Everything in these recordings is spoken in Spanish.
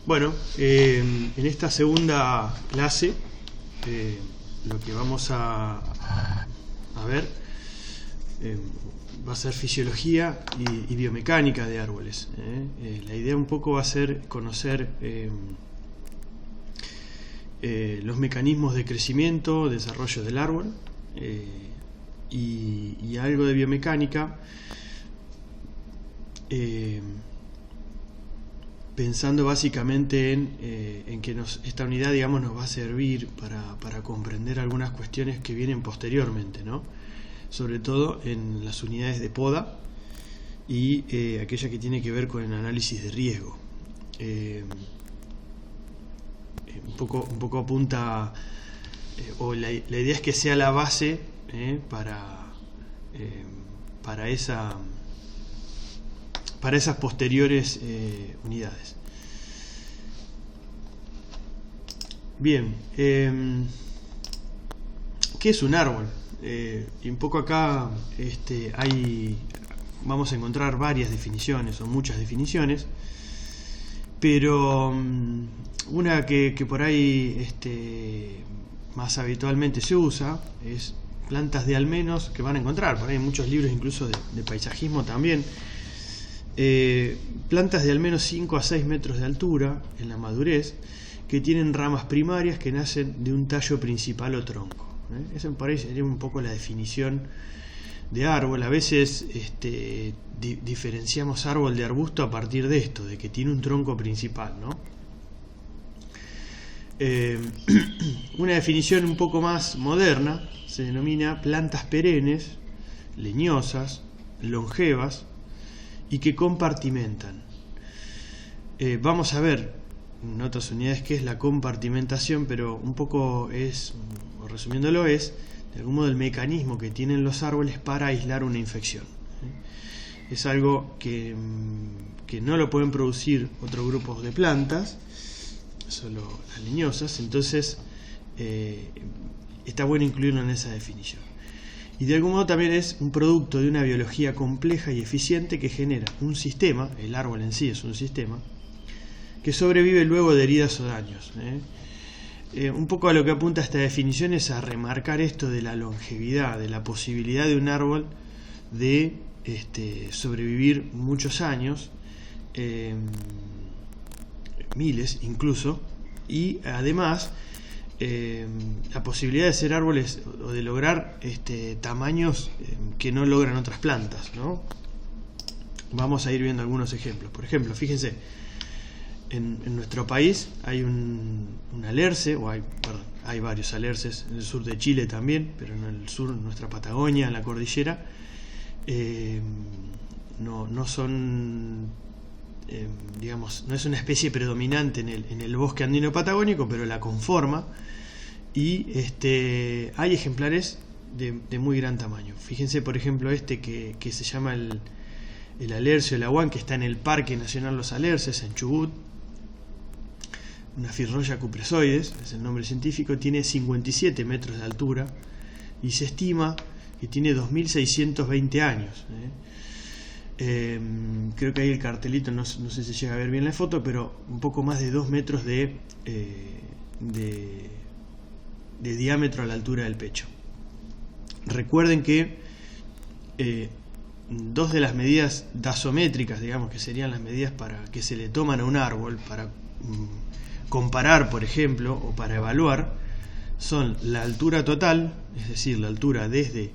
Bueno, en esta segunda clase lo que vamos a ver va a ser fisiología y biomecánica de árboles. La idea un poco va a ser conocer los mecanismos de crecimiento, desarrollo del árbol y algo de biomecánica, pensando básicamente en que esta unidad, digamos, nos va a servir para comprender algunas cuestiones que vienen posteriormente, ¿no? Sobre todo en las unidades de poda y aquella que tiene que ver con el análisis de riesgo. Un poco apunta, o la idea es que sea la base para esas posteriores unidades. Bien, ¿qué es un árbol? Y un poco acá vamos a encontrar varias definiciones o muchas definiciones, pero una que por ahí más habitualmente se usa es plantas de almenos, que van a encontrar por ahí en muchos libros incluso de paisajismo también. Plantas de al menos 5 a 6 metros de altura en la madurez, que tienen ramas primarias que nacen de un tallo principal o tronco. Esa me parece sería un poco la definición de árbol. A veces diferenciamos árbol de arbusto a partir de esto, de que tiene un tronco principal, ¿no? Una definición un poco más moderna se denomina plantas perennes, leñosas, longevas y que compartimentan. Vamos a ver en otras unidades qué es la compartimentación, pero un poco o resumiéndolo, es de algún modo el mecanismo que tienen los árboles para aislar una infección. Es algo que no lo pueden producir otros grupos de plantas, solo las leñosas, entonces está bueno incluirlo en esa definición. Y de algún modo también es un producto de una biología compleja y eficiente que genera un sistema, el árbol en sí es un sistema, que sobrevive luego de heridas o daños. Un poco a lo que apunta esta definición es a remarcar esto de la longevidad, de la posibilidad de un árbol de sobrevivir muchos años, miles incluso, y además la posibilidad de ser árboles o de lograr tamaños que no logran otras plantas, ¿no? Vamos a ir viendo algunos ejemplos. Por ejemplo, fíjense, en nuestro país hay un alerce, hay varios alerces, en el sur de Chile también, pero en el sur, en nuestra Patagonia, en la cordillera, no son, digamos, no es una especie predominante en el bosque andino patagónico, pero la conforma, y hay ejemplares de muy gran tamaño. Fíjense, por ejemplo, que se llama el alerce o el aguán, que está en el Parque Nacional Los Alerces, en Chubut, una Firroya cupresoides, es el nombre científico, tiene 57 metros de altura y se estima que tiene 2620 años. Creo que ahí el cartelito, no sé si llega a ver bien la foto, pero un poco más de 2 metros de diámetro a la altura del pecho. Recuerden que dos de las medidas dasométricas, digamos, que serían las medidas para que se le toman a un árbol para comparar, por ejemplo, o para evaluar, son la altura total, es decir, la altura desde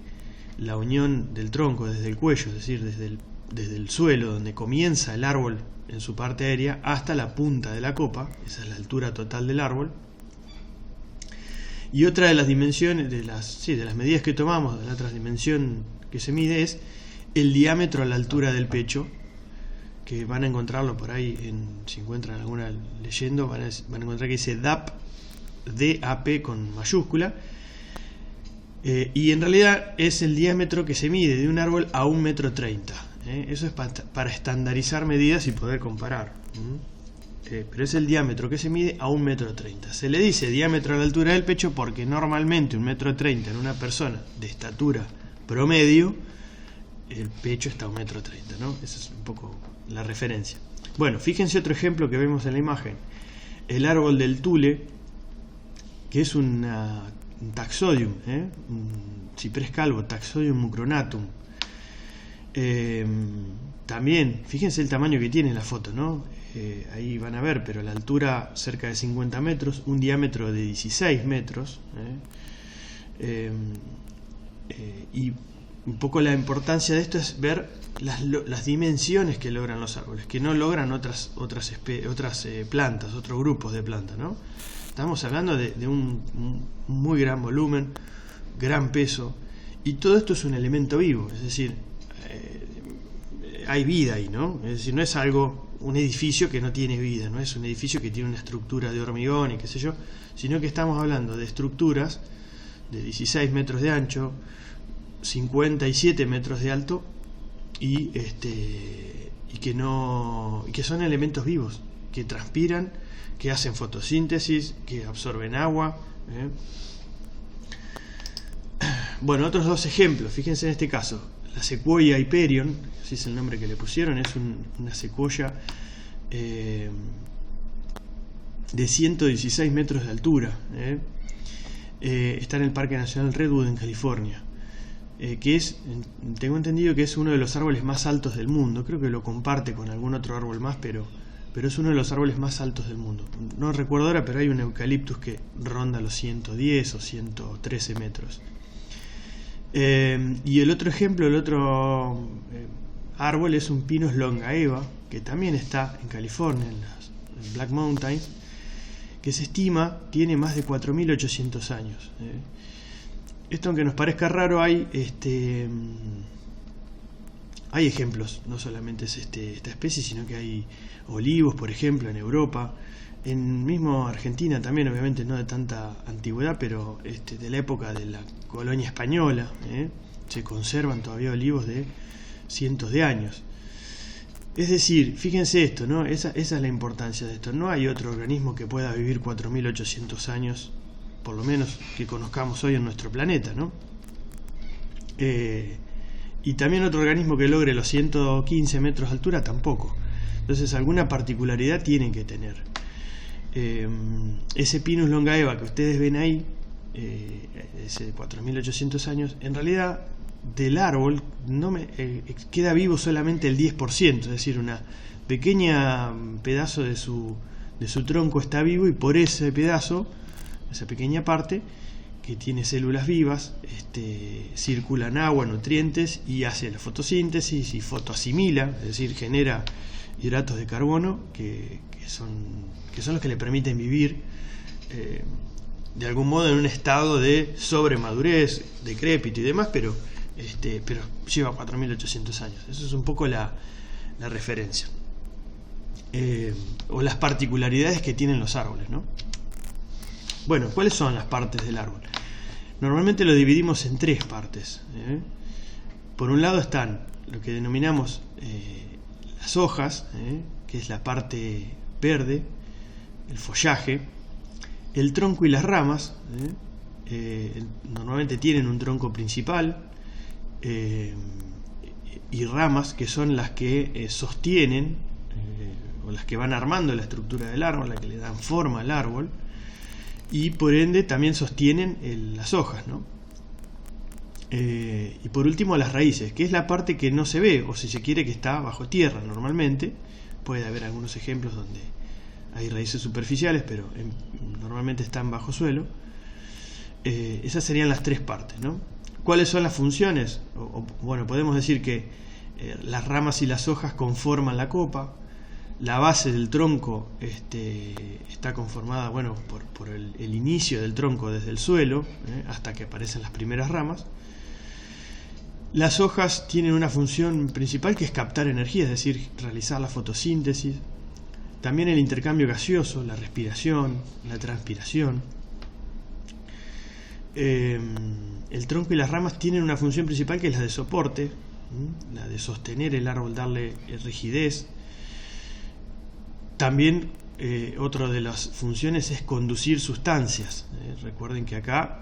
la unión del tronco, desde el cuello, es decir, desde el suelo donde comienza el árbol en su parte aérea hasta la punta de la copa, esa es la altura total del árbol. Y otra de las dimensiones, de las medidas que tomamos, la otra dimensión que se mide es el diámetro a la altura del pecho, que van a encontrarlo por ahí, si encuentran alguna leyendo, van a encontrar que dice DAP con mayúscula, y en realidad es el diámetro que se mide de un árbol a 1,30 m. Eso es para estandarizar medidas y poder comparar. Pero es el diámetro que se mide a 1,30 m. Se le dice diámetro a la altura del pecho porque normalmente 1,30 m en una persona de estatura promedio, el pecho está a 1,30 m, ¿no? Esa es un poco la referencia. Bueno, fíjense otro ejemplo que vemos en la imagen. el árbol del tule, que es un taxodium, un ciprés calvo, Taxodium mucronatum. También, fíjense el tamaño que tiene en la foto, ¿no? Ahí van a ver, pero la altura cerca de 50 metros, un diámetro de 16 metros. Y un poco la importancia de esto es ver las dimensiones que logran los árboles, que no logran otras plantas, otros grupos de plantas, ¿no? Estamos hablando de un muy gran volumen, gran peso, y todo esto es un elemento vivo, es decir, hay vida ahí, ¿no? Es decir, no es un edificio que no tiene vida, no es un edificio que tiene una estructura de hormigón y qué sé yo, sino que estamos hablando de estructuras de 16 metros de ancho, 57 metros de alto y que son elementos vivos, que transpiran, que hacen fotosíntesis, que absorben agua. Bueno, otros dos ejemplos, fíjense en este caso, la secuoya Hyperion, así es el nombre que le pusieron, es una secuoya de 116 metros de altura. Está en el Parque Nacional Redwood en California, que tengo entendido que es uno de los árboles más altos del mundo. Creo que lo comparte con algún otro árbol más, pero es uno de los árboles más altos del mundo. No recuerdo ahora, pero hay un eucaliptus que ronda los 110 o 113 metros. Y el otro ejemplo, el otro árbol es un Pinus longaeva, que también está en California, en Black Mountains, que se estima tiene más de 4.800 años. Esto, aunque nos parezca raro, hay ejemplos, no solamente es esta especie, sino que hay olivos, por ejemplo, en Europa, en mismo Argentina también, obviamente no de tanta antigüedad, pero de la época de la colonia española, se conservan todavía olivos de cientos de años. Es decir, fíjense esto, ¿no? Esa es la importancia de esto. No hay otro organismo que pueda vivir 4.800 años, por lo menos que conozcamos hoy en nuestro planeta, ¿no? Y también otro organismo que logre los 115 metros de altura tampoco. Entonces alguna particularidad tienen que tener. Ese Pinus longaeva que ustedes ven ahí, ese de 4.800 años, en realidad del árbol queda vivo solamente el 10%, es decir, una pequeña pedazo de su tronco está vivo, y por ese pedazo, esa pequeña parte que tiene células vivas, circulan agua, nutrientes, y hace la fotosíntesis y fotoasimila, es decir, genera hidratos de carbono que son los que le permiten vivir de algún modo en un estado de sobremadurez, decrépito y demás, pero lleva 4.800 años. Eso es un poco la referencia, o las particularidades que tienen los árboles, ¿no? Bueno, ¿cuáles son las partes del árbol? Normalmente lo dividimos en tres partes. Por un lado están lo que denominamos las hojas, que es la parte verde, el follaje, el tronco y las ramas. Normalmente tienen un tronco principal y ramas que son las que sostienen o las que van armando la estructura del árbol, las que le dan forma al árbol, y por ende también sostienen las hojas, ¿no? Y por último las raíces, que es la parte que no se ve, o si se quiere que está bajo tierra normalmente. Puede haber algunos ejemplos donde hay raíces superficiales, pero normalmente están bajo suelo. Esas serían las tres partes, ¿no? ¿Cuáles son las funciones? Bueno, podemos decir que las ramas y las hojas conforman la copa. La base del tronco está conformada, bueno, por el inicio del tronco desde el suelo, hasta que aparecen las primeras ramas. Las hojas tienen una función principal, que es captar energía, es decir, realizar la fotosíntesis. También el intercambio gaseoso, la respiración, la transpiración. El tronco y las ramas tienen una función principal, que es la de soporte, la de sostener el árbol, darle rigidez. También otra de las funciones es conducir sustancias. Recuerden que acá,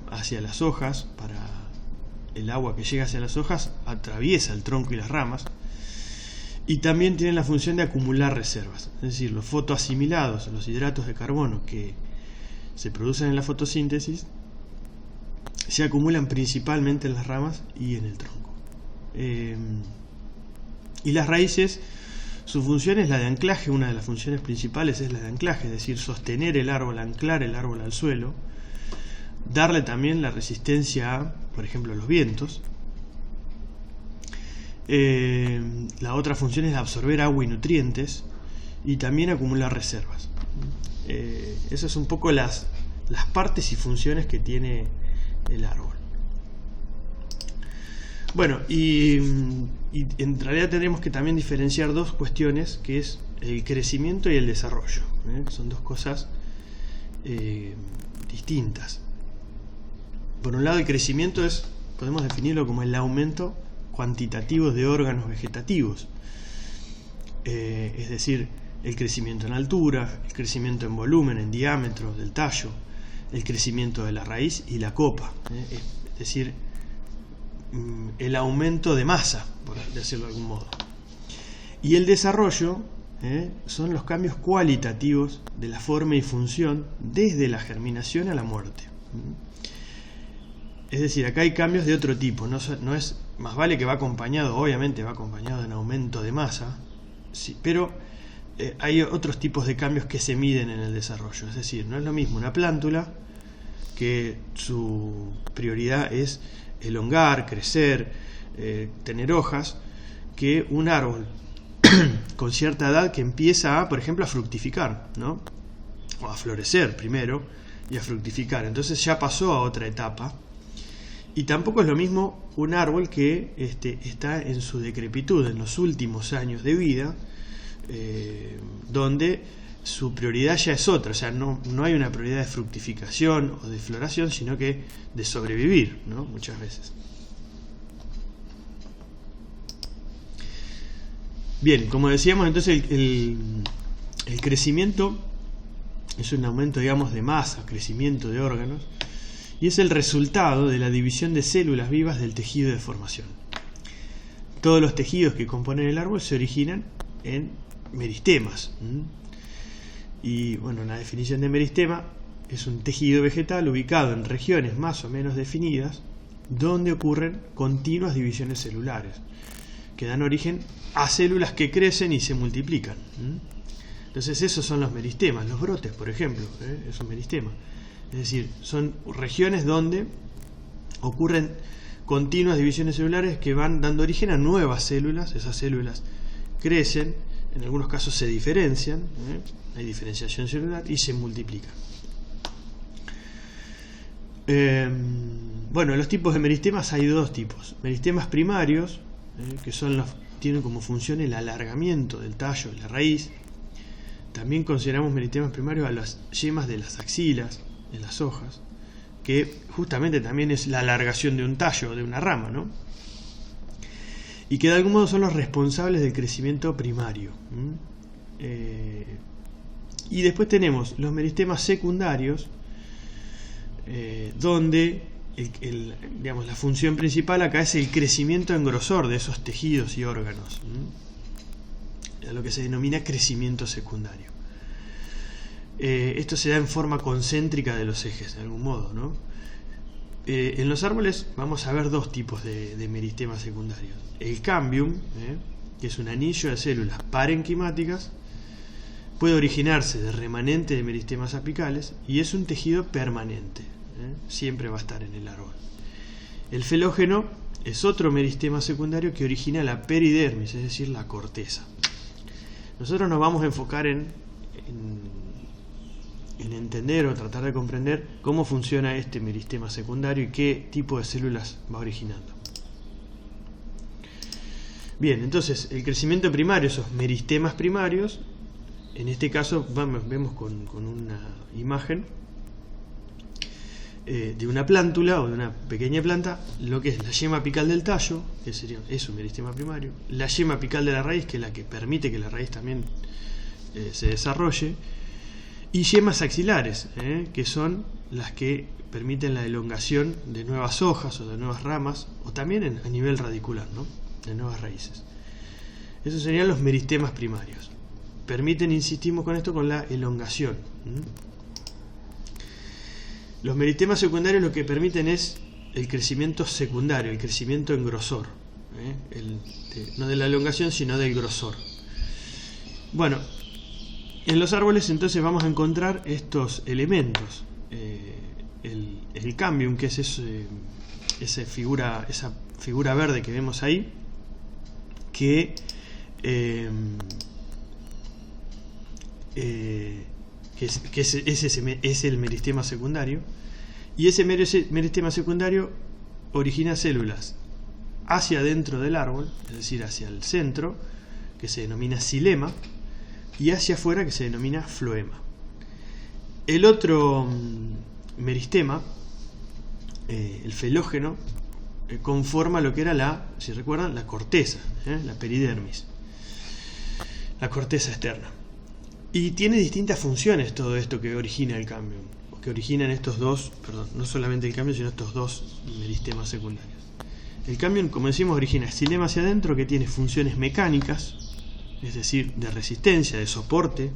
hacia las hojas, el agua que llega hacia las hojas atraviesa el tronco y las ramas. Y también tienen la función de acumular reservas, es decir, los fotoasimilados, los hidratos de carbono que se producen en la fotosíntesis, se acumulan principalmente en las ramas y en el tronco. Y las raíces, su función es la de anclaje. Una de las funciones principales es la de anclaje, es decir, sostener el árbol, anclar el árbol al suelo, darle también la resistencia a, por ejemplo, los vientos. La otra función es absorber agua y nutrientes y también acumular reservas. Esas son un poco las partes y funciones que tiene el árbol. Bueno, y en realidad tendremos que también diferenciar dos cuestiones, que es el crecimiento y el desarrollo. Son dos cosas distintas. Por un lado, el crecimiento podemos definirlo como el aumento cuantitativo de órganos vegetativos, es decir, el crecimiento en altura, el crecimiento en volumen, en diámetro del tallo, el crecimiento de la raíz y la copa, es decir, el aumento de masa, por decirlo de algún modo. Y el desarrollo son los cambios cualitativos de la forma y función desde la germinación a la muerte. Es decir, acá hay cambios de otro tipo, no es más vale que va acompañado, obviamente va acompañado de un aumento de masa, sí, pero hay otros tipos de cambios que se miden en el desarrollo. Es decir, no es lo mismo una plántula, que su prioridad es elongar, crecer, tener hojas, que un árbol con cierta edad que empieza por ejemplo, a fructificar, ¿no? O a florecer primero y a fructificar. Entonces ya pasó a otra etapa. Y tampoco es lo mismo un árbol que está en su decrepitud, en los últimos años de vida, donde su prioridad ya es otra. O sea, no hay una prioridad de fructificación o de floración, sino que de sobrevivir, ¿no? Muchas veces. Bien, como decíamos, entonces el crecimiento es un aumento, digamos, de masa, crecimiento de órganos, y es el resultado de la división de células vivas del tejido de formación. Todos los tejidos que componen el árbol se originan en meristemas. Y bueno, la definición de meristema es un tejido vegetal ubicado en regiones más o menos definidas donde ocurren continuas divisiones celulares que dan origen a células que crecen y se multiplican. Entonces esos son los meristemas. Los brotes, por ejemplo, es un meristema. Es decir, son regiones donde ocurren continuas divisiones celulares que van dando origen a nuevas células. Esas células crecen, en algunos casos se diferencian, hay diferenciación celular, y se multiplican. Bueno, los tipos de meristemas hay dos tipos. Meristemas primarios, que tienen como función el alargamiento del tallo y la raíz. También consideramos meristemas primarios a las yemas de las axilas, de las hojas, que justamente también es la alargación de un tallo, de una rama, ¿no? Y que de algún modo son los responsables del crecimiento primario. Y después tenemos los meristemas secundarios, donde digamos, la función principal acá es el crecimiento en grosor de esos tejidos y órganos, a lo que se denomina crecimiento secundario. Esto se da en forma concéntrica de los ejes, de algún modo, ¿no? En los árboles vamos a ver dos tipos de meristemas secundarios. El cambium, que es un anillo de células parenquimáticas, puede originarse de remanente de meristemas apicales y es un tejido permanente, siempre va a estar en el árbol. El felógeno es otro meristema secundario que origina la peridermis, es decir, la corteza. Nosotros nos vamos a enfocar en entender o tratar de comprender cómo funciona este meristema secundario y qué tipo de células va originando. Bien, entonces el crecimiento primario, esos meristemas primarios, en este caso vemos con una imagen de una plántula o de una pequeña planta, lo que es la yema apical del tallo, que es un meristema primario, la yema apical de la raíz, que es la que permite que la raíz también se desarrolle, y yemas axilares, que son las que permiten la elongación de nuevas hojas o de nuevas ramas, o también a nivel radicular, ¿no? De nuevas raíces. Esos serían los meristemas primarios. Permiten, insistimos con esto, con la elongación. Los meristemas secundarios lo que permiten es el crecimiento secundario, el crecimiento en grosor. No de la elongación, sino del grosor. Bueno, en los árboles entonces vamos a encontrar estos elementos. El cambium, que es esa figura verde que vemos ahí, que es el meristema secundario, y ese meristema secundario origina células hacia adentro del árbol, es decir, hacia el centro, que se denomina xilema, y hacia afuera, que se denomina floema. El otro meristema, el felógeno, conforma lo que era si recuerdan, la corteza, la peridermis, la corteza externa. Y tiene distintas funciones todo esto que origina el cambium, que originan estos dos, no solamente el cambium, sino estos dos meristemas secundarios. El cambium, como decimos, origina xilema hacia adentro, que tiene funciones mecánicas, es decir, de resistencia, de soporte.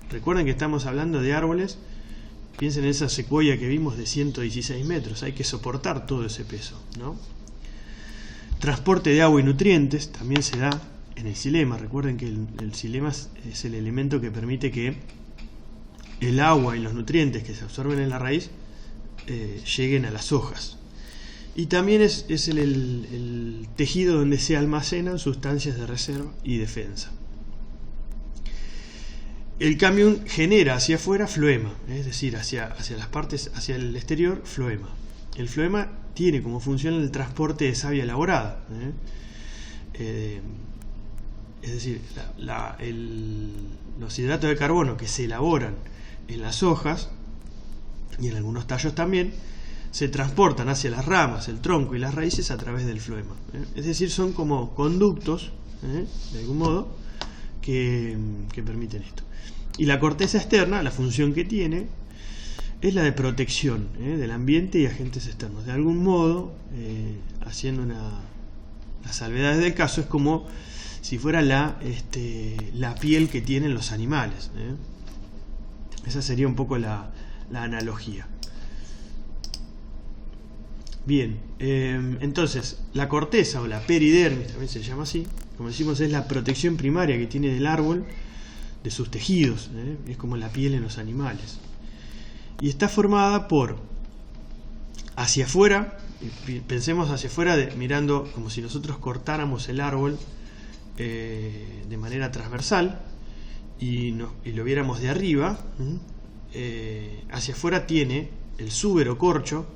Recuerden que estamos hablando de árboles, piensen en esa secuoya que vimos de 116 metros, hay que soportar todo ese peso, ¿no? Transporte de agua y nutrientes también se da en el xilema. Recuerden que el xilema es el elemento que permite que el agua y los nutrientes que se absorben en la raíz lleguen a las hojas. Y también es el tejido donde se almacenan sustancias de reserva y defensa. El cambium genera hacia afuera floema, es decir, hacia las partes, hacia el exterior, floema. El floema tiene como función el transporte de savia elaborada. Es decir, los hidratos de carbono que se elaboran en las hojas y en algunos tallos también, se transportan hacia las ramas, el tronco y las raíces a través del floema. Es decir, son como conductos, de algún modo, que permiten esto. Y la corteza externa, la función que tiene, es la de protección del ambiente y agentes externos. De algún modo, haciendo las salvedades del caso, es como si fuera la piel que tienen los animales. Esa sería un poco la analogía. Bien, entonces la corteza o la peridermis, también se llama así, como decimos, es la protección primaria que tiene el árbol de sus tejidos, es como la piel en los animales. Y está formada por hacia afuera, pensemos hacia afuera mirando como si nosotros cortáramos el árbol de manera transversal y lo viéramos de arriba. Hacia afuera tiene el súbero-corcho,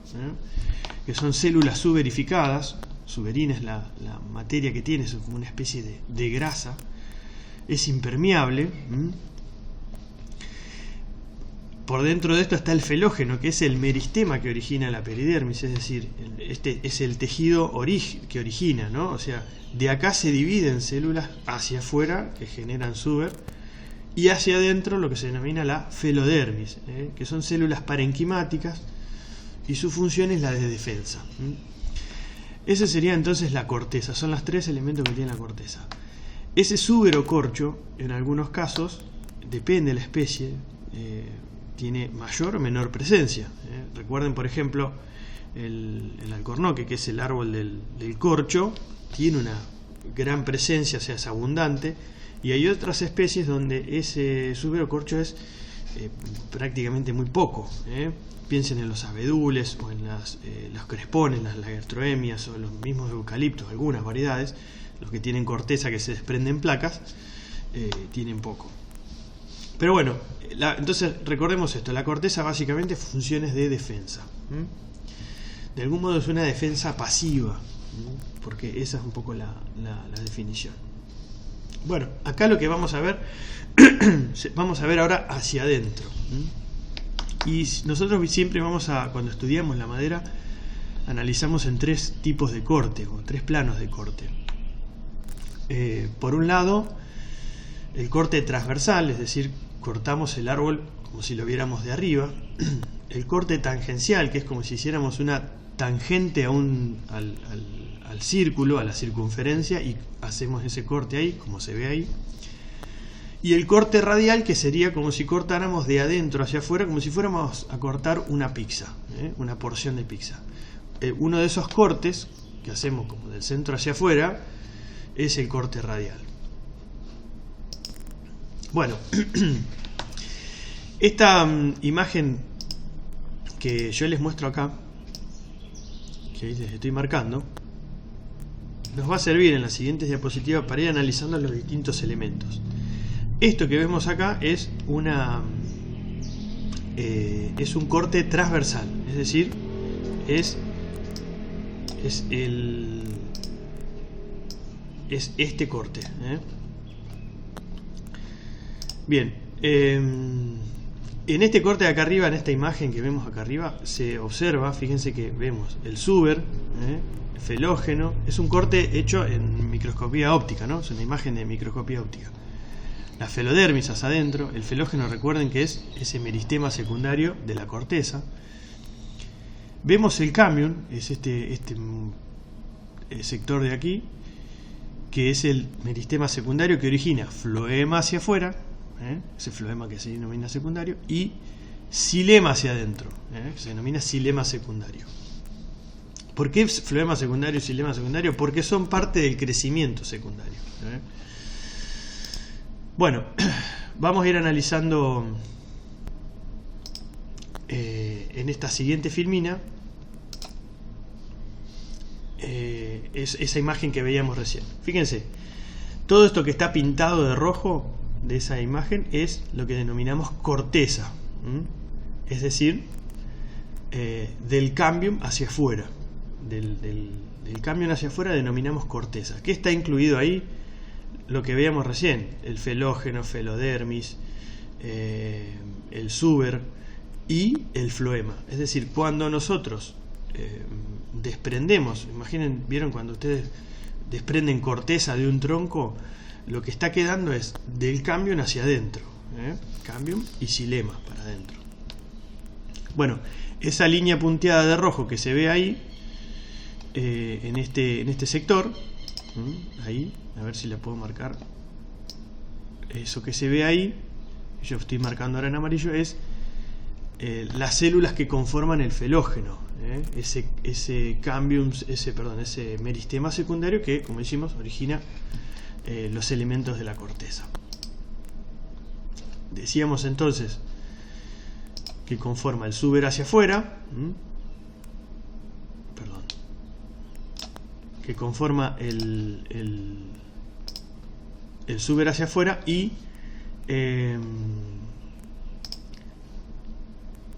que son células suberificadas. Suberina es la materia que tiene, es como una especie de grasa, es impermeable. Por dentro de esto está el felógeno, que es el meristema que origina la peridermis, es decir, este es el tejido que origina, ¿no? O sea, de acá se dividen células hacia afuera que generan súber, y hacia adentro lo que se denomina la felodermis, que son células parenquimáticas, y su función es la de defensa. Esa sería entonces la corteza, son los tres elementos que tiene la corteza. Ese súbero-corcho, en algunos casos, depende de la especie, tiene mayor o menor presencia. Recuerden, por ejemplo, el alcornoque, que es el árbol del corcho, tiene una gran presencia, o sea, es abundante, y hay otras especies donde ese súbero-corcho es prácticamente muy poco. Piensen en los abedules o en los crespones, las lagertroemias o los mismos eucaliptos, algunas variedades, los que tienen corteza que se desprenden placas, tienen poco. Pero bueno, entonces recordemos esto, la corteza básicamente funciones de defensa. De algún modo es una defensa pasiva, porque esa es un poco la definición. Bueno, acá lo que vamos a ver, vamos a ver ahora hacia adentro. Y nosotros siempre cuando estudiamos la madera, analizamos en tres tipos de corte, o tres planos de corte. Por un lado, el corte transversal, es decir, cortamos el árbol como si lo viéramos de arriba. El corte tangencial, que es como si hiciéramos una tangente a al círculo, a la circunferencia, y hacemos ese corte ahí, como se ve ahí. Y el corte radial, que sería como si cortáramos de adentro hacia afuera, como si fuéramos a cortar una pizza, una porción de pizza. Uno de esos cortes que hacemos como del centro hacia afuera es el corte radial. Bueno, esta imagen que yo les muestro acá, que ahí les estoy marcando, nos va a servir en las siguientes diapositivas para ir analizando los distintos elementos. Esto que vemos acá es un corte transversal, es decir, es este corte. Bien, en este corte de acá arriba, en esta imagen que vemos acá arriba, se observa, fíjense que vemos el suber, felógeno. Es un corte hecho en microscopía óptica, ¿no? Es una imagen de microscopía óptica. La felodermis hacia adentro, el felógeno, recuerden que es ese meristema secundario de la corteza. Vemos el cambium, es este sector de aquí, que es el meristema secundario que origina floema hacia afuera, ese floema que se denomina secundario, y xilema hacia adentro, que se denomina xilema secundario. ¿Por qué floema secundario y xilema secundario? Porque son parte del crecimiento secundario. Bueno, vamos a ir analizando en esta siguiente filmina esa imagen que veíamos recién. Fíjense, todo esto que está pintado de rojo de esa imagen es lo que denominamos corteza, es decir, del cambium hacia afuera. Del cambium hacia afuera denominamos corteza. ¿Qué está incluido ahí? Lo que veíamos recién, el felógeno, felodermis, el suber y el floema. Es decir, cuando nosotros desprendemos, imaginen, vieron cuando ustedes desprenden corteza de un tronco, lo que está quedando es del cambium hacia adentro, cambium y xilema para adentro. Bueno, esa línea punteada de rojo que se ve ahí, en este sector, ahí, a ver si la puedo marcar, eso que se ve ahí, yo estoy marcando ahora en amarillo, es las células que conforman el felógeno, ese cambium, ese meristema secundario que, como decimos, origina los elementos de la corteza. Decíamos entonces que conforma el suber hacia afuera, que conforma el suber hacia afuera y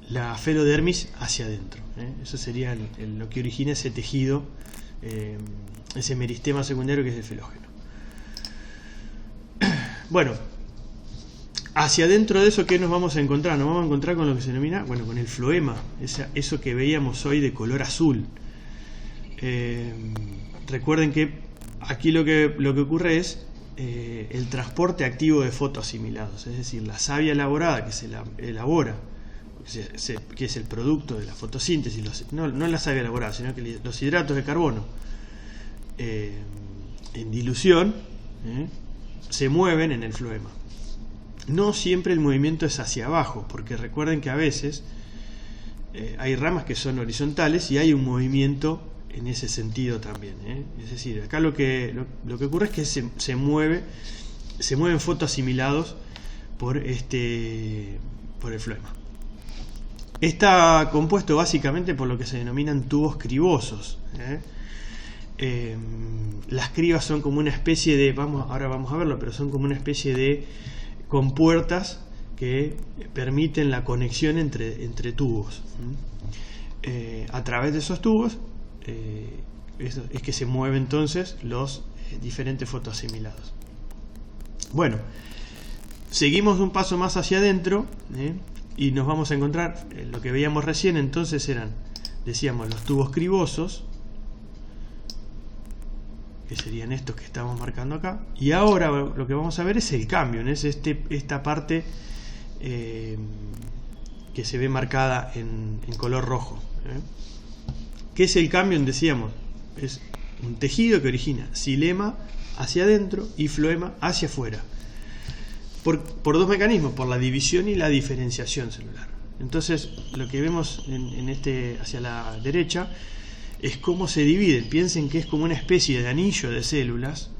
la felodermis hacia adentro. Eso sería lo que origina ese tejido, ese meristema secundario que es el felógeno. Bueno, hacia adentro de eso, ¿qué nos vamos a encontrar? Nos vamos a encontrar con lo que se denomina, bueno, con el floema, eso que veíamos hoy de color azul. Recuerden que aquí lo que ocurre es el transporte activo de fotoasimilados, es decir, la savia elaborada que se elabora, que es el producto de la fotosíntesis, no la savia elaborada, sino que los hidratos de carbono en dilución se mueven en el floema. No siempre el movimiento es hacia abajo, porque recuerden que a veces hay ramas que son horizontales y hay un movimiento en ese sentido también, es decir, acá lo que ocurre es que se mueven fotoasimilados por el floema. Está compuesto básicamente por lo que se denominan tubos cribosos. Las cribas son como una especie de, ahora vamos a verlo, pero son como una especie de compuertas que permiten la conexión entre tubos. A través de esos tubos es que se mueven entonces los diferentes fotoasimilados. Bueno, seguimos un paso más hacia adentro y nos vamos a encontrar lo que veíamos recién. Entonces decíamos, los tubos cribosos, que serían estos que estamos marcando acá, y ahora lo que vamos a ver es el cambio, es esta parte que se ve marcada en color rojo. ¿Qué es el cambio? Decíamos, es un tejido que origina xilema hacia adentro y floema hacia afuera. Por dos mecanismos, por la división y la diferenciación celular. Entonces, lo que vemos en este hacia la derecha es cómo se divide. Piensen que es como una especie de anillo de células.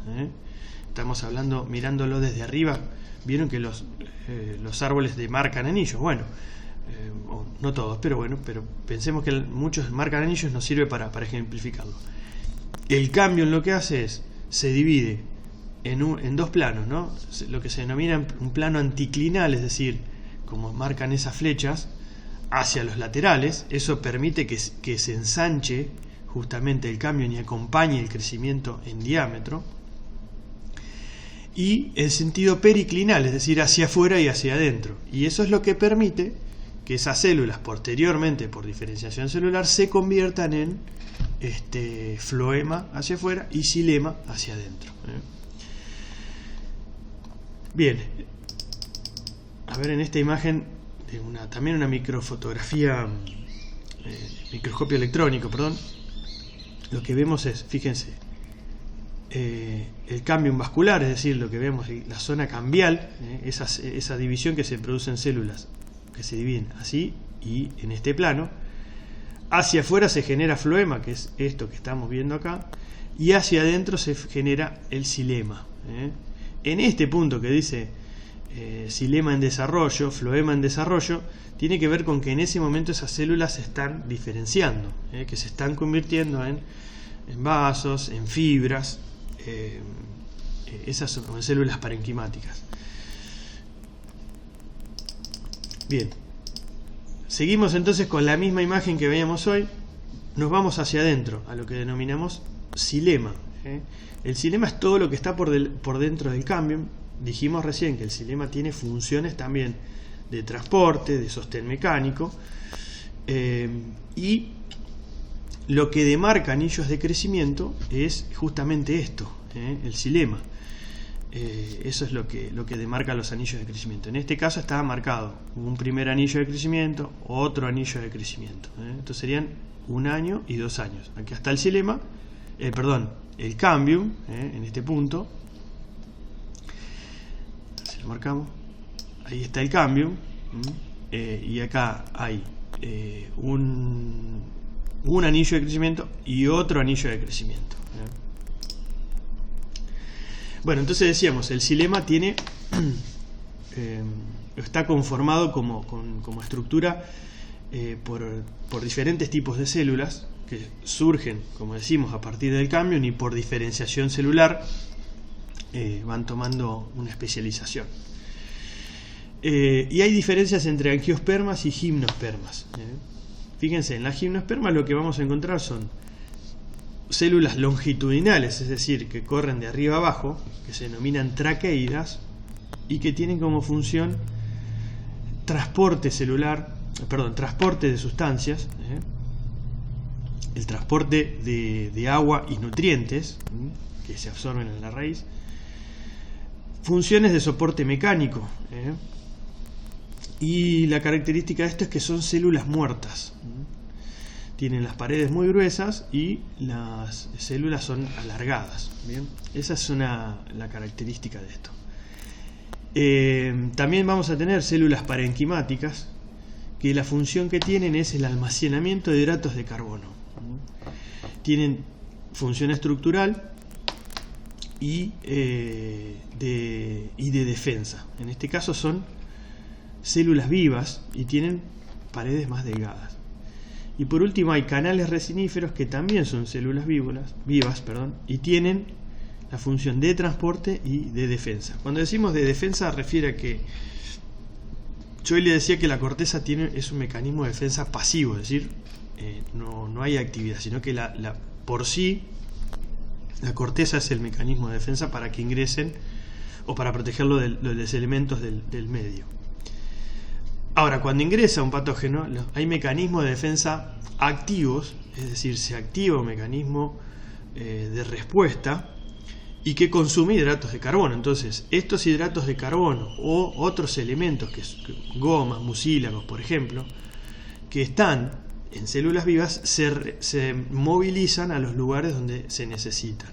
Estamos hablando, mirándolo desde arriba, vieron que los árboles demarcan anillos. Bueno, no todos, pero bueno, pero pensemos que muchos marcan anillos, nos sirve para ejemplificarlo. El cambio en lo que hace es, se divide en dos planos, ¿no? Lo que se denomina un plano anticlinal, es decir, como marcan esas flechas, hacia los laterales. Eso permite que se ensanche justamente el cambio y acompañe el crecimiento en diámetro. Y el sentido periclinal, es decir, hacia afuera y hacia adentro. Y eso es lo que permite que esas células posteriormente, por diferenciación celular, se conviertan en floema hacia afuera y xilema hacia adentro. Bien, a ver en esta imagen de también una microfotografía, microscopio electrónico, perdón, lo que vemos es, fíjense, el cambio vascular, es decir, lo que vemos, la zona cambial, esa división que se produce en células que se dividen así y en este plano. Hacia afuera se genera floema, que es esto que estamos viendo acá, y hacia adentro se genera el xilema. En este punto que dice xilema en desarrollo, floema en desarrollo, tiene que ver con que en ese momento esas células se están diferenciando, que se están convirtiendo en vasos, en fibras. Esas son células parenquimáticas. Bien, seguimos entonces con la misma imagen que veíamos hoy. Nos vamos hacia adentro, a lo que denominamos xilema. El xilema es todo lo que está por dentro del cambium. Dijimos recién que el xilema tiene funciones también de transporte, de sostén mecánico, y lo que demarca anillos de crecimiento es justamente esto, el xilema. Eso es lo que demarca los anillos de crecimiento. En este caso estaba marcado un primer anillo de crecimiento, otro anillo de crecimiento. Entonces serían 1 año y 2 años. Aquí está el xilema, el cambium, en este punto. Si lo marcamos, ahí está el cambium, y acá hay un anillo de crecimiento y otro anillo de crecimiento. Bueno, entonces decíamos, el xilema tiene está conformado como estructura por diferentes tipos de células que surgen, como decimos, a partir del cambio, y por diferenciación celular van tomando una especialización. Y hay diferencias entre angiospermas y gimnospermas. Fíjense, en la gimnosperma lo que vamos a encontrar son células longitudinales, es decir, que corren de arriba a abajo, que se denominan traqueidas y que tienen como función transporte celular, transporte de sustancias, el transporte de agua y nutrientes que se absorben en la raíz, funciones de soporte mecánico, y la característica de esto es que son células muertas. Tienen las paredes muy gruesas y las células son alargadas. ¿Bien? Esa es la característica de esto. También vamos a tener células parenquimáticas, que la función que tienen es el almacenamiento de hidratos de carbono. Tienen función estructural y de defensa. En este caso son células vivas y tienen paredes más delgadas. Y por último hay canales resiníferos, que también son células vivas, y tienen la función de transporte y de defensa. Cuando decimos de defensa refiere a que yo le decía que la corteza es un mecanismo de defensa pasivo, es decir, no hay actividad, sino que por sí la corteza es el mecanismo de defensa para que ingresen o para protegerlo de los elementos del medio. Ahora, cuando ingresa un patógeno, hay mecanismos de defensa activos, es decir, se activa un mecanismo de respuesta y que consume hidratos de carbono. Entonces, estos hidratos de carbono o otros elementos, gomas, mucílagos, por ejemplo, que están en células vivas se movilizan a los lugares donde se necesitan.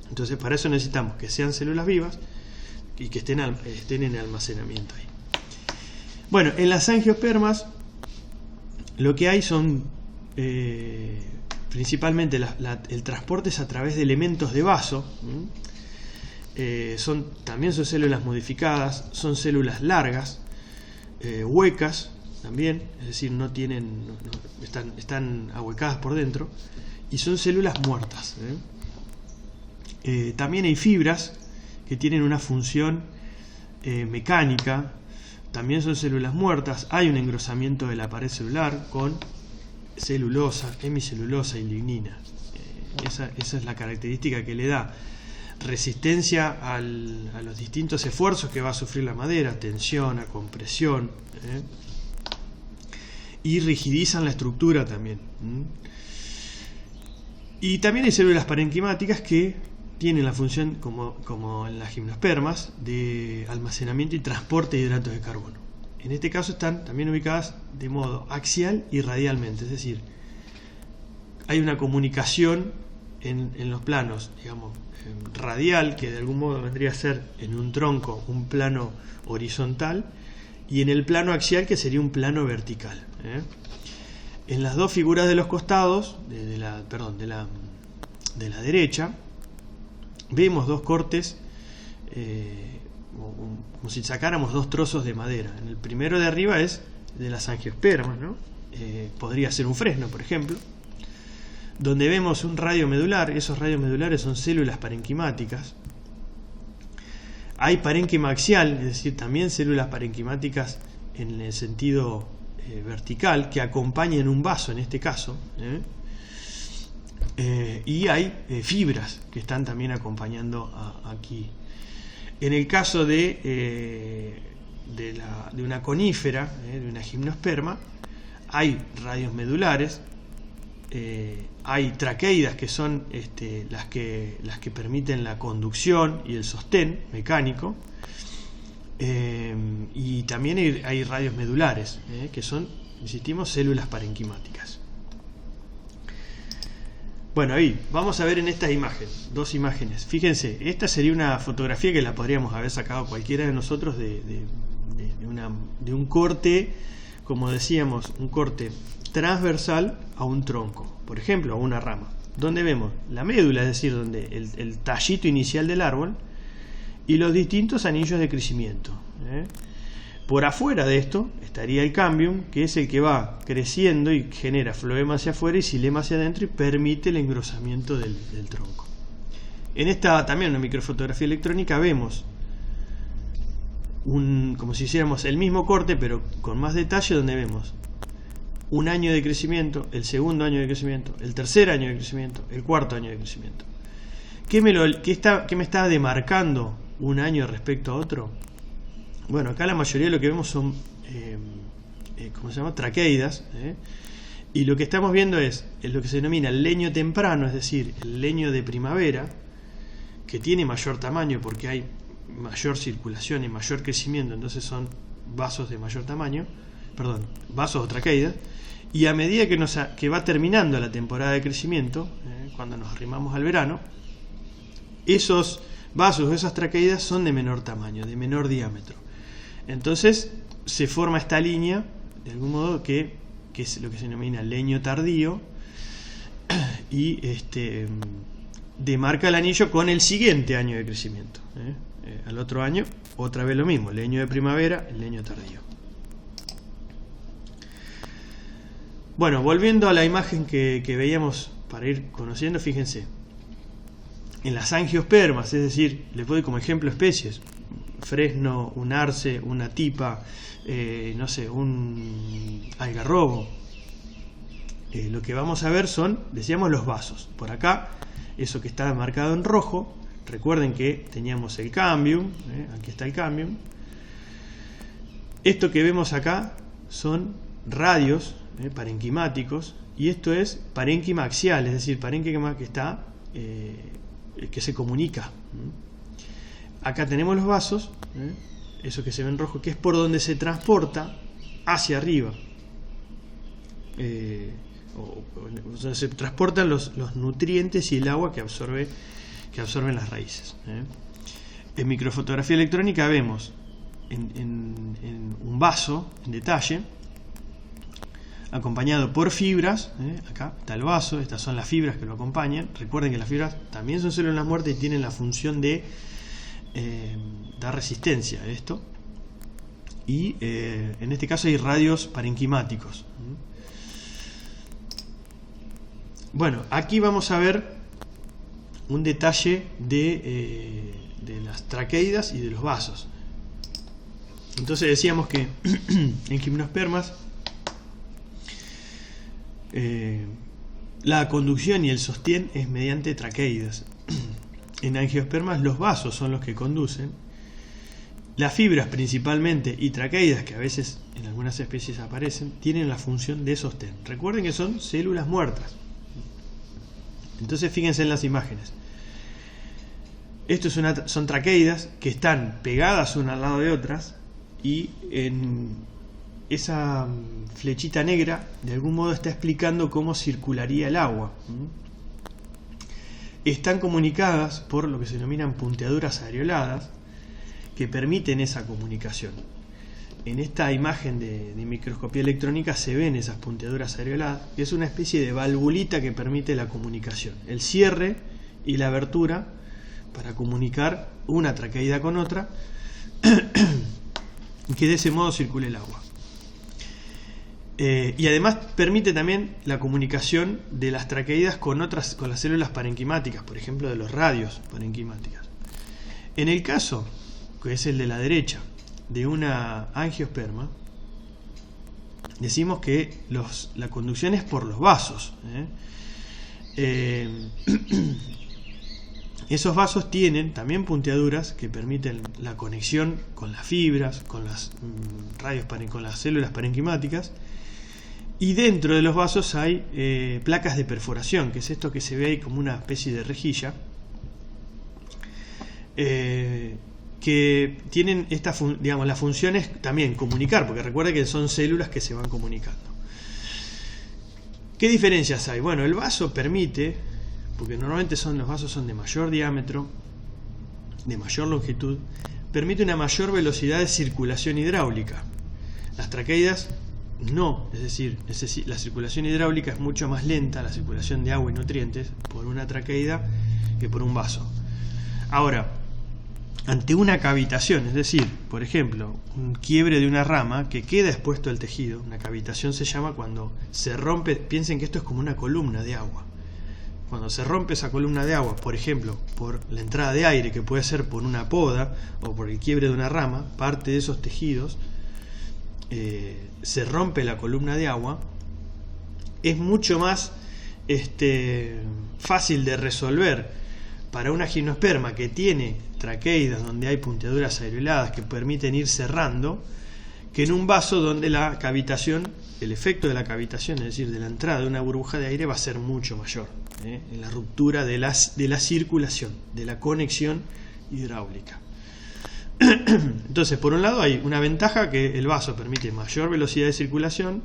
Entonces para eso necesitamos que sean células vivas y que estén en almacenamiento ahí. Bueno, en las angiospermas lo que hay son principalmente el transporte es a través de elementos de vaso. También son células modificadas, son células largas, huecas también, es decir, están ahuecadas por dentro, y son células muertas. También hay fibras que tienen una función mecánica, también son células muertas. Hay un engrosamiento de la pared celular con celulosa, hemicelulosa y lignina. Esa es la característica que le da resistencia a los distintos esfuerzos que va a sufrir la madera, tensión, a compresión, y rigidizan la estructura también. Y también hay células parenquimáticas que tienen la función, como en las gimnospermas, de almacenamiento y transporte de hidratos de carbono. En este caso están también ubicadas de modo axial y radialmente, es decir, hay una comunicación en los planos, digamos, radial, que de algún modo vendría a ser en un tronco un plano horizontal, y en el plano axial, que sería un plano vertical. En las dos figuras de los costados, de la derecha, vemos dos cortes, como si sacáramos dos trozos de madera. En el primero de arriba es de las angiospermas, ¿no? Podría ser un fresno, por ejemplo, donde vemos un radio medular. Esos radios medulares son células parenquimáticas. Hay parénquima axial, es decir, también células parenquimáticas en el sentido vertical, que acompañan un vaso en este caso, y hay fibras que están también acompañando aquí. En el caso de una conífera, de una gimnosperma, hay radios medulares, hay traqueidas, que son las que permiten la conducción y el sostén mecánico, y también hay radios medulares, que son, insistimos, células parenquimáticas. Bueno, ahí vamos a ver en estas imágenes, dos imágenes. Fíjense, esta sería una fotografía que la podríamos haber sacado cualquiera de nosotros de un corte, como decíamos, un corte transversal a un tronco, por ejemplo, a una rama, donde vemos la médula, es decir, donde el tallito inicial del árbol y los distintos anillos de crecimiento. Por afuera de esto estaría el cambium, que es el que va creciendo y genera floema hacia afuera y xilema hacia adentro y permite el engrosamiento del tronco. En esta también una microfotografía electrónica vemos como si hiciéramos el mismo corte pero con más detalle, donde vemos un año de crecimiento, el segundo año de crecimiento, el tercer año de crecimiento, el cuarto año de crecimiento. ¿Qué me está demarcando un año respecto a otro? Bueno, acá la mayoría de lo que vemos son ¿cómo se llama? Traqueidas, y lo que estamos viendo es lo que se denomina el leño temprano, es decir, el leño de primavera, que tiene mayor tamaño porque hay mayor circulación y mayor crecimiento, entonces son vasos de mayor tamaño, vasos o traqueidas, y a medida que va terminando la temporada de crecimiento, cuando nos arrimamos al verano, esos vasos o esas traqueidas son de menor tamaño, de menor diámetro. Entonces se forma esta línea, de algún modo, que es lo que se denomina leño tardío, y demarca el anillo con el siguiente año de crecimiento. Al otro año, otra vez lo mismo, leño de primavera, el leño tardío. Bueno, volviendo a la imagen que veíamos para ir conociendo, fíjense, en las angiospermas, es decir, les doy como ejemplo especies: fresno, un arce, una tipa, no sé, un algarrobo. Lo que vamos a ver son, decíamos, los vasos. Por acá, eso que está marcado en rojo, recuerden que teníamos el cambium, aquí está el cambium. Esto que vemos acá son radios parenquimáticos, y esto es parénquima axial, es decir, parénquima que está que se comunica. Acá tenemos los vasos, eso que se ve en rojo, que es por donde se transporta hacia arriba o se transportan los nutrientes y el agua que absorben las raíces. En microfotografía electrónica vemos en un vaso en detalle, acompañado por fibras. Acá está el vaso, estas son las fibras que lo acompañan. Recuerden que las fibras también son células muertas y tienen la función de dar resistencia a esto. Y en este caso hay radios parenquimáticos. Bueno, aquí vamos a ver un detalle de las traqueidas y de los vasos. Entonces decíamos que en gimnospermas la conducción y el sostén es mediante traqueidas. En angiospermas los vasos son los que conducen. Las fibras principalmente y traqueidas, que a veces en algunas especies aparecen, tienen la función de sostén. Recuerden que son células muertas. Entonces fíjense en las imágenes. Esto son traqueidas que están pegadas una al lado de otras, y en esa flechita negra de algún modo está explicando cómo circularía el agua. Están comunicadas por lo que se denominan punteaduras areoladas, que permiten esa comunicación. En esta imagen de microscopía electrónica se ven esas punteaduras areoladas, que es una especie de valvulita que permite la comunicación, el cierre y la abertura para comunicar una traqueida con otra, y que de ese modo circule el agua. Y además permite también la comunicación de las traqueidas con las células parenquimáticas, por ejemplo de los radios parenquimáticas. En el caso, que es el de la derecha, de una angiosperma, decimos que la conducción es por los vasos. Esos vasos tienen también punteaduras que permiten la conexión con las fibras, con las con las células parenquimáticas. Y dentro de los vasos hay placas de perforación, que es esto que se ve ahí como una especie de rejilla, que tienen la función es también comunicar, porque recuerda que son células que se van comunicando. ¿Qué diferencias hay? Bueno, el vaso permite, porque normalmente los vasos son de mayor diámetro, de mayor longitud, permite una mayor velocidad de circulación hidráulica. Las traqueidas no, es decir, la circulación hidráulica es mucho más lenta, la circulación de agua y nutrientes, por una traqueida que por un vaso. Ahora, ante una cavitación, es decir, por ejemplo, un quiebre de una rama que queda expuesto al tejido, una cavitación se llama cuando se rompe, piensen que esto es como una columna de agua. Cuando se rompe esa columna de agua, por ejemplo, por la entrada de aire, que puede ser por una poda o por el quiebre de una rama, parte de esos tejidos, se rompe la columna de agua, es mucho más fácil de resolver para una gimnosperma que tiene traqueidas donde hay punteaduras areoladas que permiten ir cerrando, que en un vaso donde la cavitación, el efecto de la cavitación, es decir, de la entrada de una burbuja de aire, va a ser mucho mayor, en la ruptura de la circulación, de la conexión hidráulica. Entonces, por un lado hay una ventaja, que el vaso permite mayor velocidad de circulación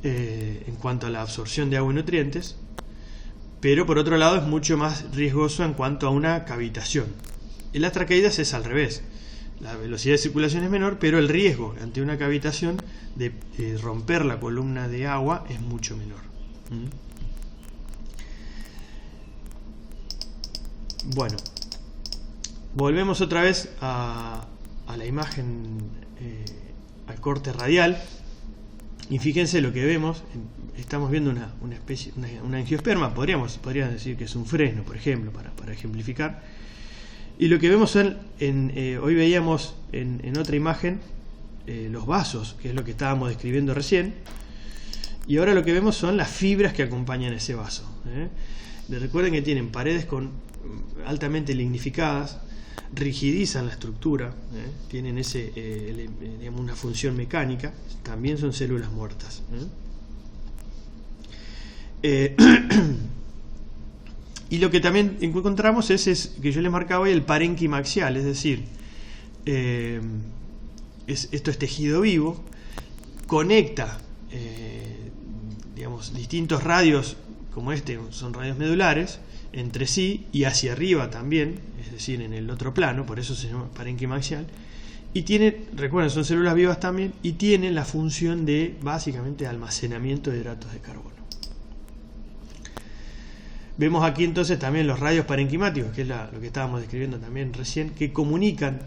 en cuanto a la absorción de agua y nutrientes, pero por otro lado es mucho más riesgoso en cuanto a una cavitación. En las traqueidas es al revés, la velocidad de circulación es menor, pero el riesgo ante una cavitación de romper la columna de agua es mucho menor. Bueno, volvemos otra vez a la imagen, al corte radial, y fíjense lo que vemos. Estamos viendo una especie, una angiosperma, podríamos decir que es un fresno, por ejemplo, para ejemplificar. Y lo que vemos son, hoy veíamos en otra imagen los vasos, que es lo que estábamos describiendo recién, y ahora lo que vemos son las fibras que acompañan ese vaso. Recuerden que tienen paredes altamente lignificadas, rigidizan la estructura, tienen digamos, una función mecánica, también son células muertas. Y lo que también encontramos es que yo les marcaba hoy el parénquima axial, es decir, esto es tejido vivo, conecta digamos, distintos radios como este, son radios medulares, entre sí y hacia arriba también, es decir, en el otro plano, por eso se llama parénquima axial, y tienen, recuerden, son células vivas también, y tienen la función de, básicamente, almacenamiento de hidratos de carbono. Vemos aquí entonces también los radios parenquimáticos, que es lo que estábamos describiendo también recién, que comunican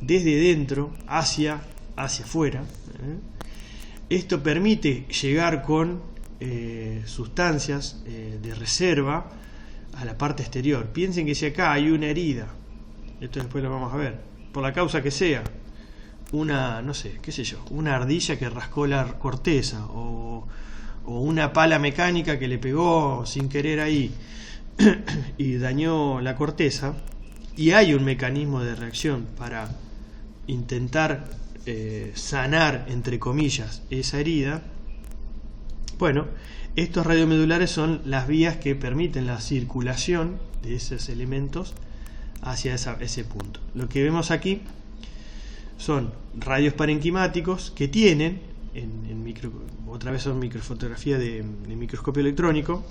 desde dentro hacia afuera. Esto permite llegar con sustancias de reserva a la parte exterior. Piensen que si acá hay una herida, esto después lo vamos a ver, por la causa que sea, una, no sé, qué sé yo, una ardilla que rascó la corteza, o una pala mecánica que le pegó sin querer ahí y dañó la corteza, y hay un mecanismo de reacción para intentar sanar, entre comillas, esa herida. Bueno, estos radiomedulares son las vías que permiten la circulación de esos elementos hacia ese punto. Lo que vemos aquí son radios parenquimáticos que tienen, otra vez son microfotografía de microscopio electrónico,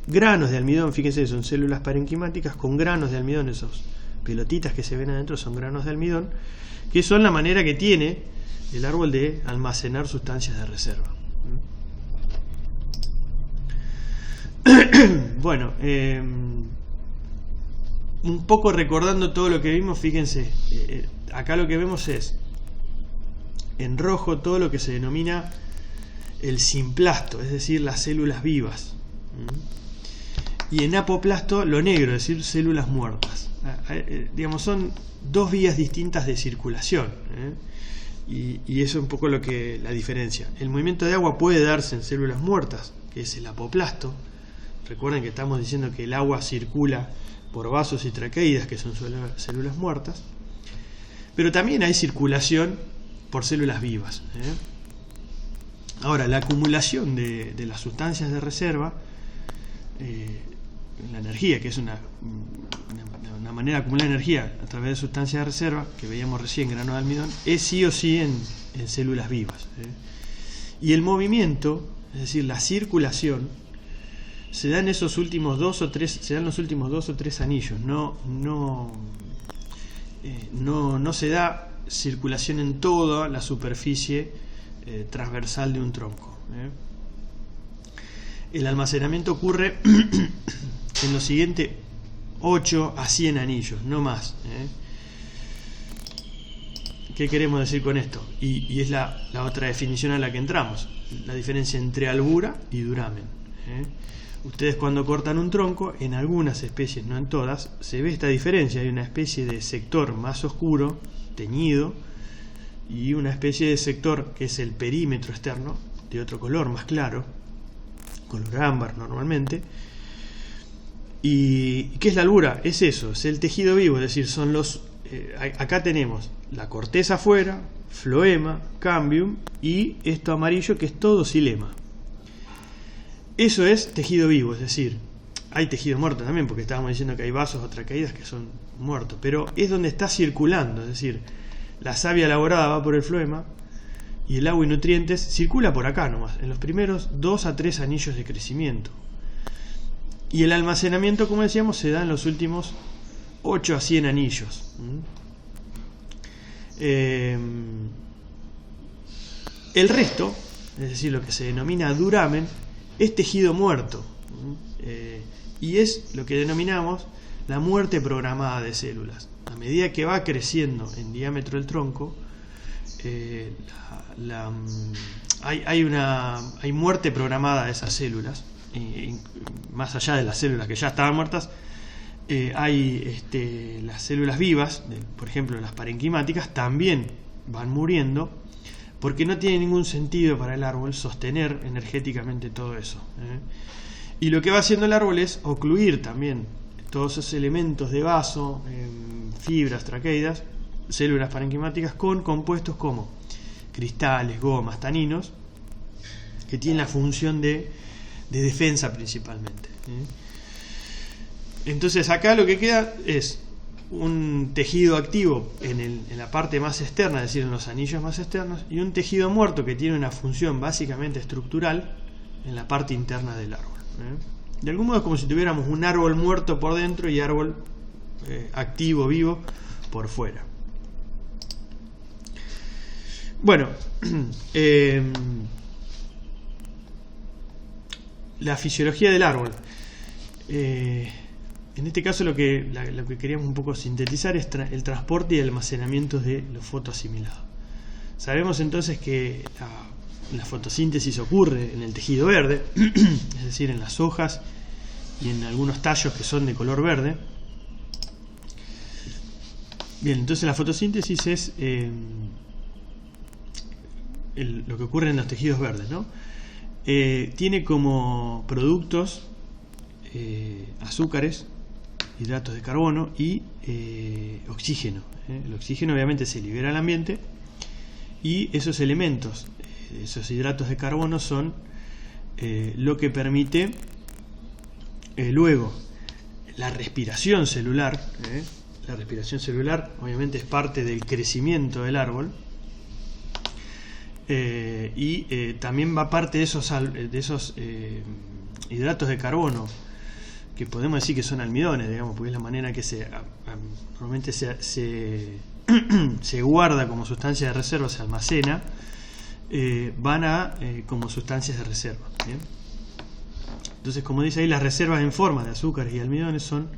granos de almidón. Fíjense, son células parenquimáticas con granos de almidón. Esos pelotitas que se ven adentro son granos de almidón, que son la manera que tiene el árbol de almacenar sustancias de reserva. Bueno, un poco recordando todo lo que vimos, fíjense, acá lo que vemos es en rojo todo lo que se denomina el simplasto, es decir, las células vivas, y en apoplasto lo negro, es decir, células muertas. Digamos, son dos vías distintas de circulación, y eso es un poco la diferencia. El movimiento de agua puede darse en células muertas, que es el apoplasto. Recuerden que estamos diciendo que el agua circula por vasos y traqueidas, que son células muertas, pero también hay circulación por células vivas. Ahora, la acumulación de las sustancias de reserva, la energía, que es una manera de acumular energía a través de sustancias de reserva, que veíamos recién, grano de almidón, es sí o sí en células vivas. Y el movimiento, es decir, la circulación, se dan esos últimos los últimos 2 o 3 anillos. No se da circulación en toda la superficie transversal de un tronco. El almacenamiento ocurre en los siguientes 8 a 100 anillos, no más. ¿Qué queremos decir con esto? Y es la otra definición a la que entramos, la diferencia entre albura y duramen. Ustedes cuando cortan un tronco, en algunas especies, no en todas, se ve esta diferencia. Hay una especie de sector más oscuro, teñido, y una especie de sector que es el perímetro externo, de otro color, más claro, color ámbar normalmente. ¿Y qué es la albura? Es eso, es el tejido vivo, es decir, son acá tenemos la corteza afuera, floema, cambium, y esto amarillo que es todo xilema. Eso es tejido vivo, es decir, hay tejido muerto también, porque estábamos diciendo que hay vasos o traqueidas que son muertos, pero es donde está circulando, es decir, la savia elaborada va por el floema y el agua y nutrientes circula por acá nomás, en los primeros 2 a 3 anillos de crecimiento. Y el almacenamiento, como decíamos, se da en los últimos 8 a 100 anillos. El resto, es decir, lo que se denomina duramen, es tejido muerto, y es lo que denominamos la muerte programada de células. A medida que va creciendo en diámetro el tronco, hay muerte programada de esas células, más allá de las células que ya estaban muertas. Hay las células vivas, por ejemplo las parenquimáticas, también van muriendo, porque no tiene ningún sentido para el árbol sostener energéticamente todo eso. Y lo que va haciendo el árbol es ocluir también todos esos elementos de vaso, fibras, traqueidas, células parenquimáticas, con compuestos como cristales, gomas, taninos, que tienen la función de defensa principalmente. Entonces acá lo que queda es un tejido activo en la parte más externa, es decir, en los anillos más externos, y un tejido muerto que tiene una función básicamente estructural en la parte interna del árbol. De algún modo es como si tuviéramos un árbol muerto por dentro y árbol activo, vivo, por fuera. Bueno, la fisiología del árbol. En este caso lo que queríamos un poco sintetizar es el transporte y el almacenamiento de lo fotoasimilado. Sabemos entonces que la fotosíntesis ocurre en el tejido verde, es decir, en las hojas y en algunos tallos que son de color verde. Bien, entonces la fotosíntesis es lo que ocurre en los tejidos verdes, ¿no? Tiene como productos azúcares, hidratos de carbono y oxígeno. El oxígeno obviamente se libera al ambiente y esos elementos, esos hidratos de carbono son lo que permite luego la respiración celular. La respiración celular obviamente es parte del crecimiento del árbol. Y también va parte de esos hidratos de carbono, que podemos decir que son almidones, digamos, porque es la manera que normalmente se guarda como sustancia de reserva, se almacena, van como sustancias de reserva. ¿Bien? Entonces, como dice ahí, las reservas en forma de azúcares y almidones son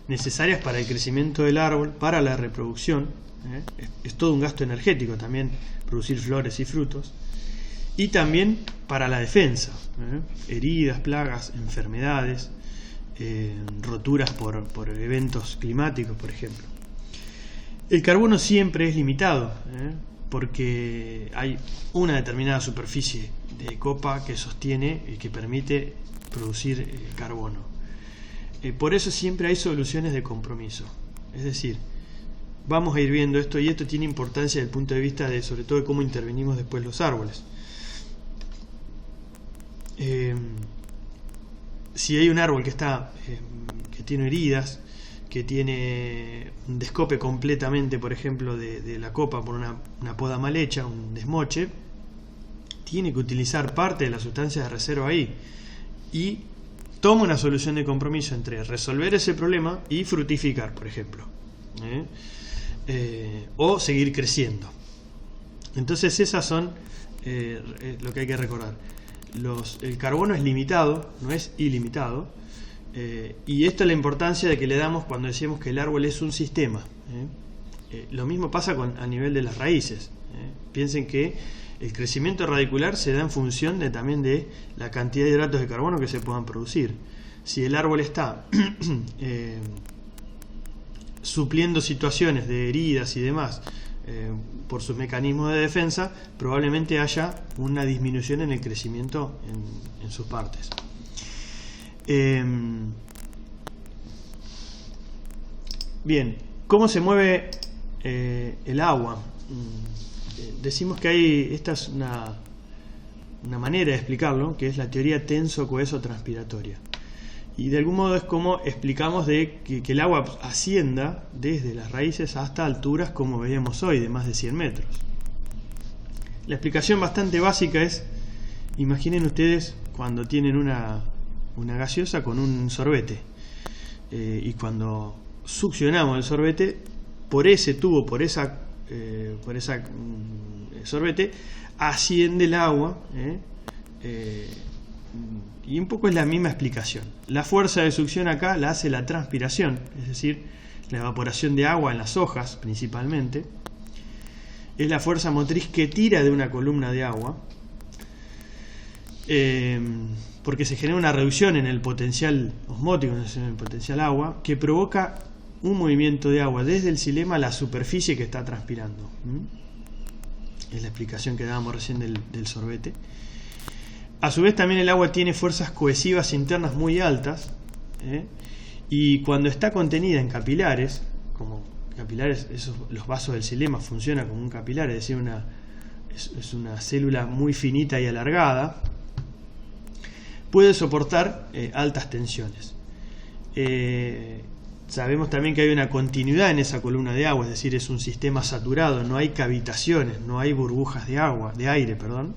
necesarias para el crecimiento del árbol, para la reproducción. Es todo un gasto energético también producir flores y frutos, y también para la defensa, heridas, plagas, enfermedades, roturas por eventos climáticos, por ejemplo. El carbono siempre es limitado, porque hay una determinada superficie de copa que sostiene y que permite producir carbono. Por eso siempre hay soluciones de compromiso, es decir, vamos a ir viendo esto, y esto tiene importancia desde el punto de vista de, sobre todo, de cómo intervenimos después los árboles. Si hay un árbol que tiene heridas, que tiene un descope completamente, por ejemplo, de la copa por una poda mal hecha, un desmoche, tiene que utilizar parte de la sustancia de reserva ahí, y toma una solución de compromiso entre resolver ese problema y fructificar, por ejemplo. O seguir creciendo. Entonces esas son lo que hay que recordar. El carbono es limitado, no es ilimitado, y esto es la importancia de que le damos cuando decimos que el árbol es un sistema. Lo mismo pasa a nivel de las raíces. Piensen que el crecimiento radicular se da en función también de la cantidad de hidratos de carbono que se puedan producir. Si el árbol está supliendo situaciones de heridas y demás por sus mecanismos de defensa, probablemente haya una disminución en el crecimiento en sus partes. Bien, ¿cómo se mueve el agua? Decimos que esta es una manera de explicarlo, que es la teoría tenso-coheso-transpiratoria. Y de algún modo es como explicamos que el agua ascienda desde las raíces hasta alturas como veíamos hoy, de más de 100 metros. La explicación bastante básica es, imaginen ustedes cuando tienen una gaseosa con un sorbete, y cuando succionamos el sorbete, por ese tubo, por esa sorbete, asciende el agua, y un poco es la misma explicación. La fuerza de succión acá la hace la transpiración, es decir, la evaporación de agua en las hojas principalmente. Es la fuerza motriz que tira de una columna de agua, porque se genera una reducción en el potencial osmótico, en el potencial agua, que provoca un movimiento de agua desde el xilema a la superficie que está transpirando. Es la explicación que dábamos recién del sorbete. A su vez también el agua tiene fuerzas cohesivas internas muy altas, y cuando está contenida en capilares, como capilares, los vasos del xilema funcionan como un capilar, es decir, es una célula muy finita y alargada, puede soportar altas tensiones. sabemos también que hay una continuidad en esa columna de agua, es decir, es un sistema saturado, no hay cavitaciones, no hay burbujas de agua, de aire, perdón.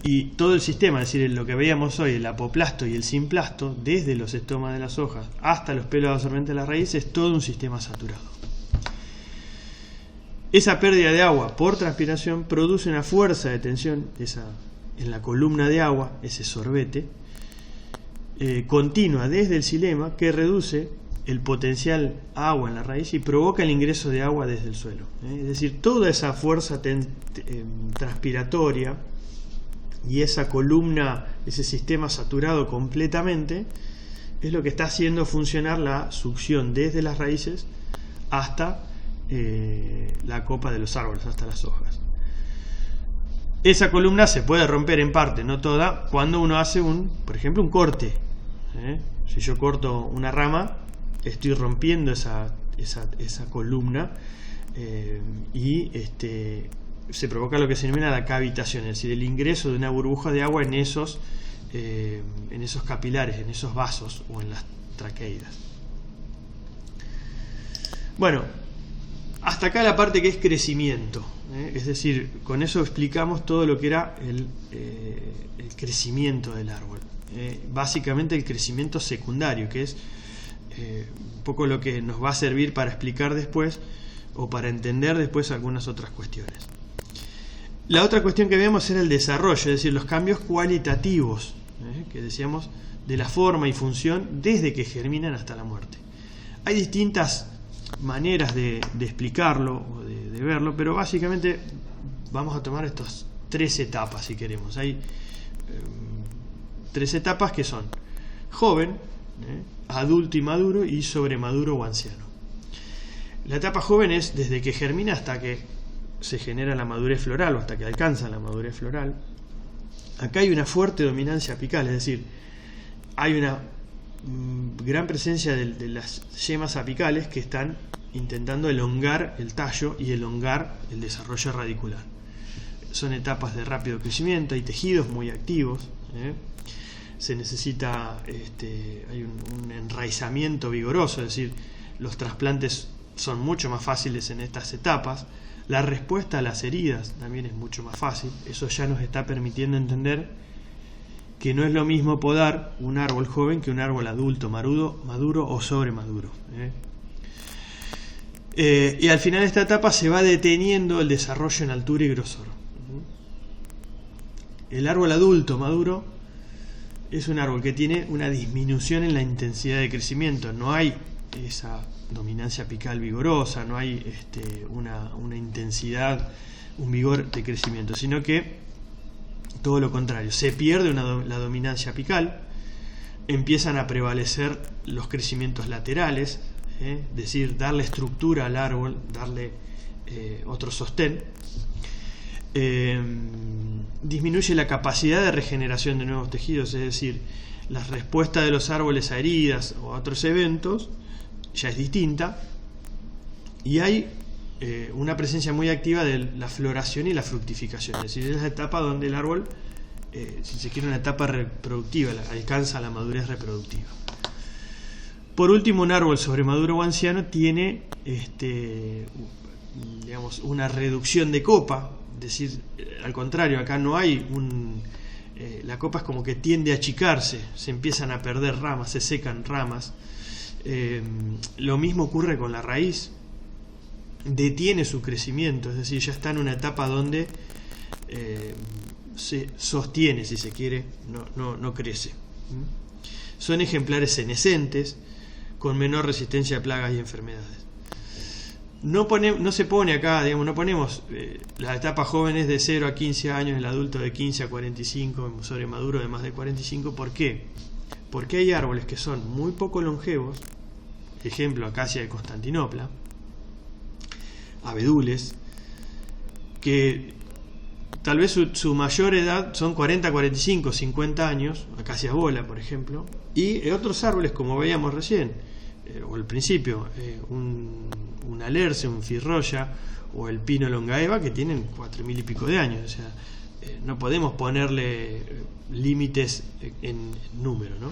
Y todo el sistema, es decir, lo que veíamos hoy, el apoplasto y el simplasto, desde los estomas de las hojas hasta los pelos absorbentes de las raíces, es todo un sistema saturado. Esa pérdida de agua por transpiración produce una fuerza de tensión en la columna de agua, ese sorbete, continua desde el xilema, que reduce el potencial agua en la raíz y provoca el ingreso de agua desde el suelo. Es decir, toda esa fuerza transpiratoria y esa columna, ese sistema saturado completamente, es lo que está haciendo funcionar la succión desde las raíces hasta la copa de los árboles, hasta las hojas. Esa columna se puede romper en parte, no toda, cuando uno hace por ejemplo, un corte. Si yo corto una rama, estoy rompiendo esa columna y se provoca lo que se denomina la cavitación, es decir, el ingreso de una burbuja de agua en esos capilares, en esos vasos o en las traqueidas. Bueno, hasta acá la parte que es crecimiento, es decir, con eso explicamos todo lo que era el crecimiento del árbol. Básicamente el crecimiento secundario, que es un poco lo que nos va a servir para explicar después o para entender después algunas otras cuestiones. La otra cuestión que vemos era el desarrollo, es decir, los cambios cualitativos, que decíamos, de la forma y función desde que germinan hasta la muerte. Hay distintas maneras de explicarlo o de verlo, pero básicamente vamos a tomar estas 3 etapas si queremos. Hay 3 etapas que son joven, adulto y maduro, y sobremaduro o anciano. La etapa joven es desde que germina hasta que se genera la madurez floral o hasta que alcanza la madurez floral. Acá hay una fuerte dominancia apical, es decir, hay una gran presencia de las yemas apicales que están intentando elongar el tallo y elongar el desarrollo radicular. Son etapas de rápido crecimiento, hay tejidos muy activos, se necesita, hay un enraizamiento vigoroso, es decir, los trasplantes son mucho más fáciles en estas etapas. La respuesta a las heridas también es mucho más fácil. Eso ya nos está permitiendo entender que no es lo mismo podar un árbol joven que un árbol adulto, maduro o sobremaduro. Y al final de esta etapa se va deteniendo el desarrollo en altura y grosor. El árbol adulto maduro es un árbol que tiene una disminución en la intensidad de crecimiento. No hay esa dominancia apical vigorosa, no hay una intensidad, un vigor de crecimiento, sino que todo lo contrario, se pierde la dominancia apical, empiezan a prevalecer los crecimientos laterales, es decir, darle estructura al árbol, darle otro sostén. Disminuye la capacidad de regeneración de nuevos tejidos, es decir, la respuesta de los árboles a heridas o a otros eventos ya es distinta, y hay una presencia muy activa de la floración y la fructificación, es decir, es la etapa donde el árbol, si se quiere, una etapa reproductiva, alcanza la madurez reproductiva. Por último, un árbol sobremaduro o anciano tiene digamos, una reducción de copa, es decir, al contrario, acá no hay la copa es como que tiende a achicarse, se empiezan a perder ramas, se secan ramas. Lo mismo ocurre con la raíz, detiene su crecimiento, es decir, ya está en una etapa donde se sostiene, si se quiere, no crece. Son ejemplares senescentes, con menor resistencia a plagas y enfermedades. No se pone acá, digamos, no ponemos las etapas jóvenes de 0 a 15 años, el adulto de 15 a 45, el sobremaduro de más de 45. ¿Por qué? Porque hay árboles que son muy poco longevos, ejemplo, acacia de Constantinopla, abedules, que tal vez su mayor edad son 40, 45, 50 años, acacia bola, por ejemplo, y otros árboles, como veíamos recién, o al principio, un alerce, un firroya, o el pino longaeva, que tienen 4.000 y pico de años. O sea, no podemos ponerle límites en número, ¿no?